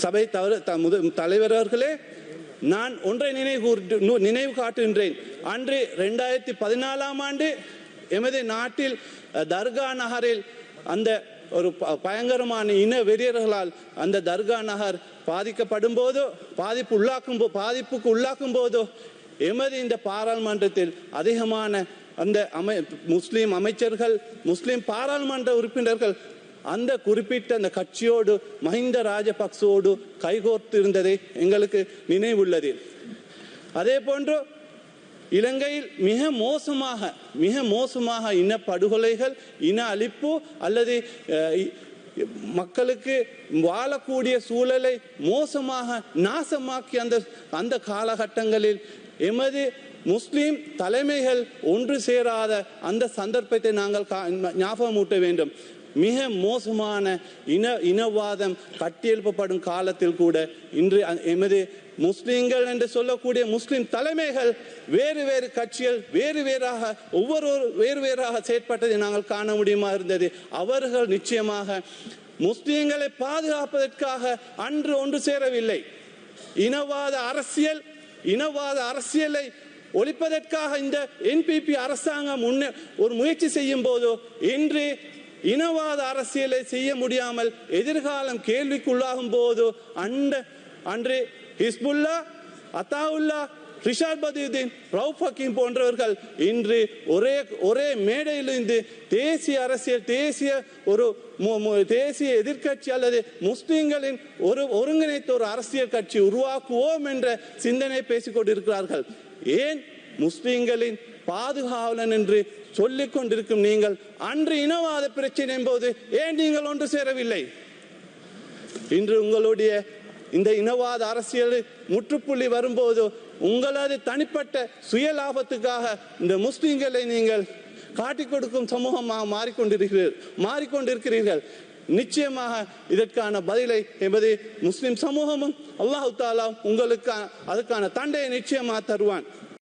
சபை தலைவர் அவர்களே, நான் ஒன்றை நினைவு காட்டுகின்றேன். அன்று 2014ஆம் ஆண்டு எமது நாட்டில் தர்கா நகரில் அந்த ஒரு பயங்கரமான இன வெறியர்களால் அந்த தர்கா நகர் பாதிக்கப்படும் போதோ பாதிப்புக்கு உள்ளாக்கும் போதோ எமது இந்த பாராளுமன்றத்தில் அதிகமான அந்த முஸ்லீம் அமைச்சர்கள், முஸ்லீம் பாராளுமன்ற உறுப்பினர்கள் அந்த குறிப்பிட்ட அந்த கட்சியோடு மஹிந்த ராஜபக்சோடு கைகோர்த்து இருந்ததை எங்களுக்கு நினைவுள்ளது. அதே போன்று இலங்கையில் மிக மோசமாக இனப்படுகொலைகள், இன அழிப்பு அல்லது மக்களுக்கு வாழக்கூடிய சூழலை மோசமாக நாசமாக்கி அந்த காலகட்டங்களில் எமது முஸ்லிம் தலைமைகள் ஒன்று சேராத அந்த சந்தர்ப்பத்தை நாங்கள் ஞாபகமூட்ட வேண்டும். மிக மோசமான இனவாதம் கட்டியெழுப்பப்படும் காலத்தில் கூட இன்று எமது முஸ்லிம்கள் என்று சொல்லக்கூடிய முஸ்லிம் தலைமைகள் வேறு கட்சிகள் வேறாக செயற்பட்டதை நாங்கள் காண முடியுமா இருந்தது. அவர்கள் நிச்சயமாக முஸ்லிம்களை பாதுகாப்பதற்காக அன்று ஒன்று சேரவில்லை. இனவாத அரசியலை ஒழிப்பதற்காக இந்த என்பிபி அரசாங்கம் ஒரு முயற்சி செய்யும் போதோ இன்று இனவாத அரசியலை செய்ய முடியாமல் எதிர்காலம் கேள்விக்குள்ளாகும் போது அன்று ஹிஸ்புல்லா, அத்தாவுல்லா, ரிஷாத் பதியுதீன், ரவுஃப் ஹக்கீம் போன்றவர்கள் இன்று ஒரே மேடையிலிருந்து தேசிய அரசியல், தேசிய எதிர்கட்சி அல்லது முஸ்லிம்களின் ஒருங்கிணைத்த ஒரு அரசியல் கட்சி உருவாக்குவோம் என்ற சிந்தனை பேசிக் கொண்டிருக்கிறார்கள். ஏன் முஸ்லிம்களின் பாதுகாவலன் என்று சொல்லிக் கொண்டிருக்கும் நீங்கள் அன்று இனவாத பிரச்சனை போது ஏன் நீங்கள் ஒன்று சேரவில்லை? இன்று உங்களுடைய இந்த இனவாத அரசியல் முற்றுப்புள்ளி வரும்போது உங்களது தனிப்பட்ட சுய லாபத்துக்காக இந்த முஸ்லிம்களை நீங்கள் காட்டிக் கொடுக்கும் சமூகமாக மாறிக்கொண்டிருக்கிறீர்கள். நிச்சயமாக இதற்கான பதிலை எமது முஸ்லிம் சமூகமும் அல்லாஹ் தஆலா உங்களுக்கு அதுக்கான தண்டையை நிச்சயமாக தருவான்.